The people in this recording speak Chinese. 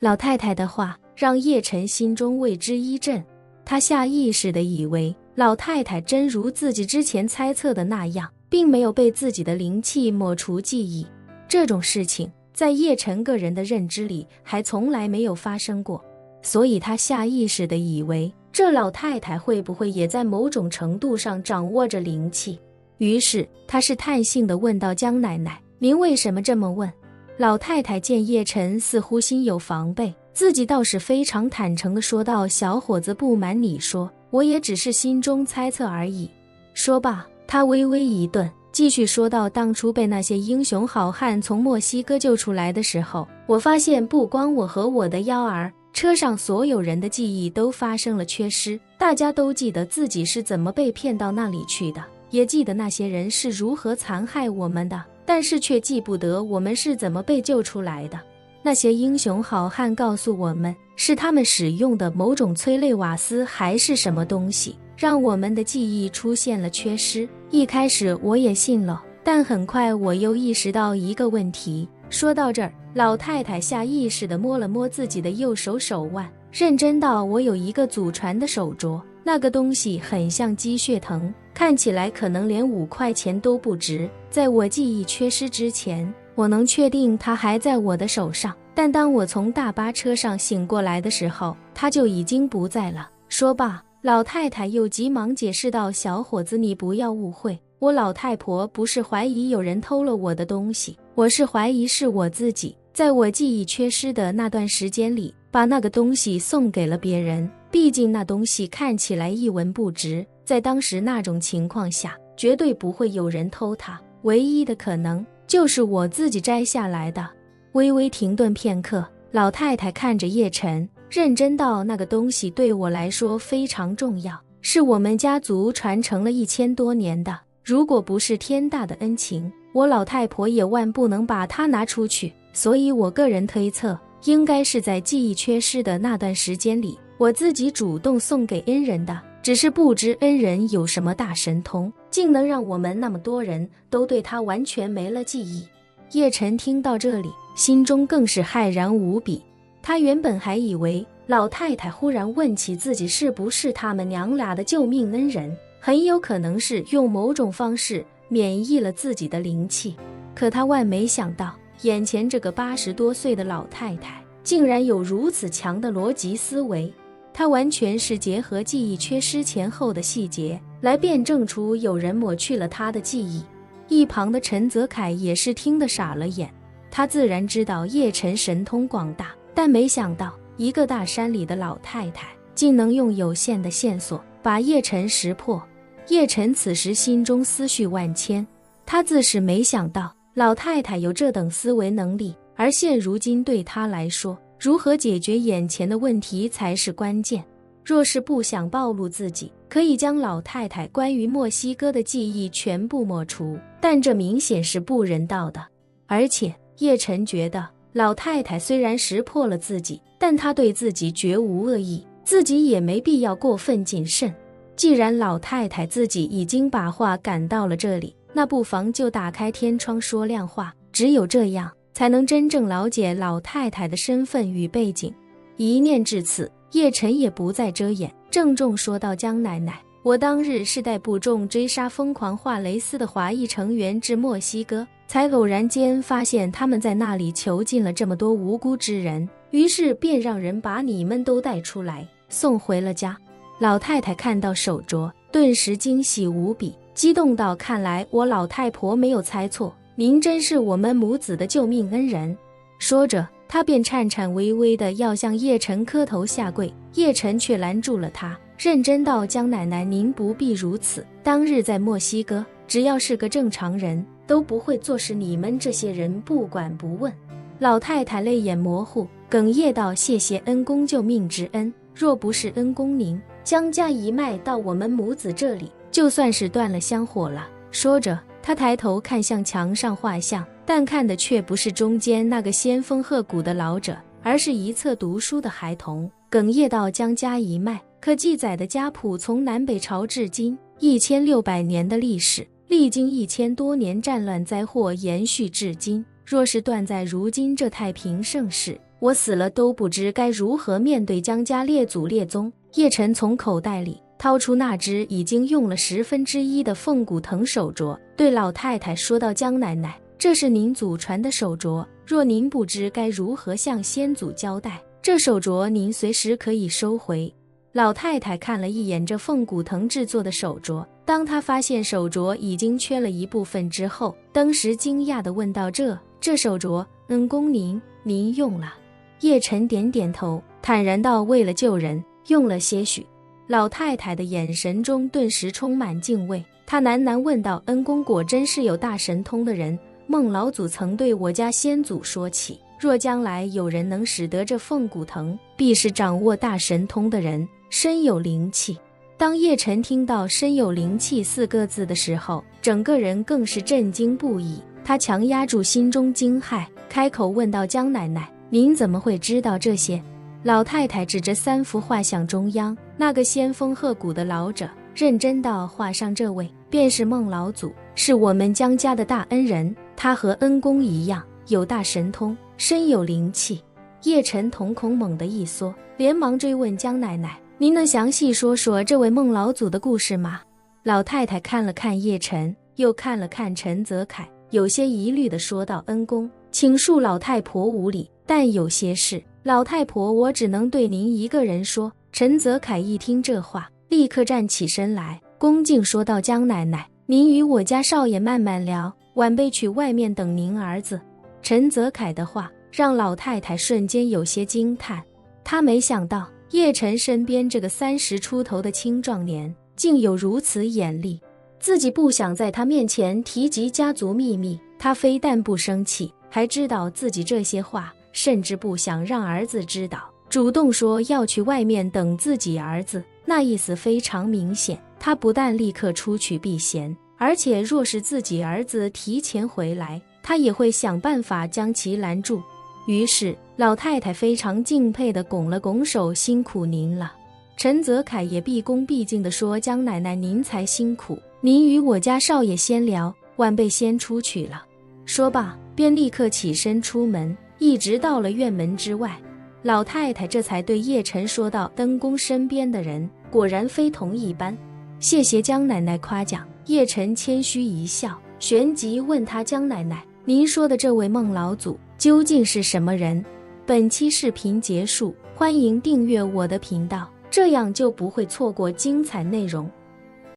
老太太的话让叶晨心中为之一震，他下意识地以为老太太真如自己之前猜测的那样，并没有被自己的灵气抹除记忆。这种事情在叶晨个人的认知里还从来没有发生过，所以他下意识地以为这老太太会不会也在某种程度上掌握着灵气。于是他试探性地问道：江奶奶，您为什么这么问？老太太见叶晨似乎心有防备，自己倒是非常坦诚地说道：小伙子，不瞒你说，我也只是心中猜测而已。说罢，他微微一顿，继续说道：当初被那些英雄好汉从墨西哥救出来的时候，我发现不光我和我的幺儿，车上所有人的记忆都发生了缺失，大家都记得自己是怎么被骗到那里去的，也记得那些人是如何残害我们的，但是却记不得我们是怎么被救出来的。那些英雄好汉告诉我们，是他们使用的某种催泪瓦斯还是什么东西，让我们的记忆出现了缺失。一开始我也信了，但很快我又意识到一个问题。说到这儿，老太太下意识地摸了摸自己的右手手腕，认真道：我有一个祖传的手镯，那个东西很像鸡血藤，看起来可能连5块钱都不值。在我记忆缺失之前，我能确定它还在我的手上，但当我从大巴车上醒过来的时候，它就已经不在了。说罢，老太太又急忙解释道：小伙子，你不要误会，我老太婆不是怀疑有人偷了我的东西，我是怀疑是我自己，在我记忆缺失的那段时间里，把那个东西送给了别人。毕竟那东西看起来一文不值，在当时那种情况下，绝对不会有人偷它，唯一的可能就是我自己摘下来的。微微停顿片刻，老太太看着叶晨，认真道：那个东西对我来说非常重要，是我们家族传承了1000多年的，如果不是天大的恩情，我老太婆也万不能把它拿出去。所以我个人推测，应该是在记忆缺失的那段时间里，我自己主动送给恩人的，只是不知恩人有什么大神通，竟能让我们那么多人都对他完全没了记忆。叶晨听到这里，心中更是骇然无比。他原本还以为老太太忽然问起自己是不是他们娘俩的救命恩人，很有可能是用某种方式免疫了自己的灵气，可他万没想到，眼前这个80多岁的老太太竟然有如此强的逻辑思维。她完全是结合记忆缺失前后的细节来辩证出有人抹去了她的记忆。一旁的陈泽楷也是听得傻了眼，他自然知道叶晨神通广大，但没想到一个大山里的老太太竟能用有限的线索把叶晨识破。叶晨此时心中思绪万千，他自是没想到老太太有这等思维能力，而现如今对他来说，如何解决眼前的问题才是关键。若是不想暴露自己，可以将老太太关于墨西哥的记忆全部抹除，但这明显是不人道的。而且叶晨觉得老太太虽然识破了自己，但她对自己绝无恶意，自己也没必要过分谨慎。既然老太太自己已经把话赶到了这里，那不妨就打开天窗说亮话，只有这样才能真正了解老太太的身份与背景。一念至此，叶晨也不再遮掩，郑重说道：江奶奶，我当日是带部众追杀疯狂华雷斯的华裔成员至墨西哥，才偶然间发现他们在那里囚禁了这么多无辜之人，于是便让人把你们都带出来，送回了家。老太太看到手镯，顿时惊喜无比，激动道：看来我老太婆没有猜错，您真是我们母子的救命恩人。说着，她便颤颤巍巍地要向叶晨磕头下跪，叶晨却拦住了她，认真道：江奶奶，您不必如此，当日在墨西哥，只要是个正常人都不会做事，你们这些人不管不问。老太太泪眼模糊，哽咽道：谢谢恩公救命之恩，若不是恩公您江家一脉到我们母子这里，就算是断了香火了。说着，他抬头看向墙上画像，但看的却不是中间那个仙风鹤骨的老者，而是一侧读书的孩童，哽咽道：江家一脉可记载的家谱从南北朝至今1600年的历史，历经1000多年战乱灾祸，延续至今。若是断在如今这太平盛世，我死了都不知该如何面对江家列祖列宗。叶晨从口袋里掏出那只已经用了1/10的凤骨藤手镯，对老太太说道：“江奶奶，这是您祖传的手镯，若您不知该如何向先祖交代，这手镯您随时可以收回。”老太太看了一眼这凤骨藤制作的手镯，当她发现手镯已经缺了一部分之后，当时惊讶地问道：“这手镯，恩公您用了？”叶晨点点头，坦然道：“为了救人，用了些许。”老太太的眼神中顿时充满敬畏，她喃喃问道：“恩公果真是有大神通的人？孟老祖曾对我家先祖说起，若将来有人能使得这凤骨藤，必是掌握大神通的人，身有灵气。”当叶晨听到身有灵气4个字的时候，整个人更是震惊不已。他强压住心中惊骇，开口问道：“江奶奶，您怎么会知道这些？”老太太指着3幅画像中央那个仙风鹤骨的老者，认真道：“画上这位便是孟老祖，是我们江家的大恩人，他和恩公一样有大神通，身有灵气。”叶晨瞳孔猛地一缩，连忙追问：“江奶奶，您能详细说说这位孟老祖的故事吗？”老太太看了看叶晨，又看了看陈泽楷，有些疑虑地说道：“恩公，请恕老太婆无礼，但有些事，老太婆我只能对您一个人说。”陈泽楷一听这话，立刻站起身来，恭敬说道：“江奶奶，您与我家少爷慢慢聊，晚辈去外面等您儿子。”陈泽楷的话让老太太瞬间有些惊叹，她没想到叶晨身边这个30出头的青壮年竟有如此眼力，自己不想在他面前提及家族秘密，他非但不生气，还知道自己这些话，甚至不想让儿子知道，主动说要去外面等自己儿子，那意思非常明显，他不但立刻出去避嫌，而且若是自己儿子提前回来，他也会想办法将其拦住。于是老太太非常敬佩地拱了拱手：“辛苦您了。”陈泽楷也毕恭毕敬地说：“江奶奶您才辛苦，您与我家少爷先聊，晚辈先出去了。”说罢便立刻起身出门，一直到了院门之外。老太太这才对叶晨说道：“恩公身边的人果然非同一般，谢谢江奶奶夸奖。”叶晨谦虚一笑，旋即问他：“江奶奶，您说的这位孟老祖究竟是什么人？”本期视频结束，欢迎订阅我的频道，这样就不会错过精彩内容。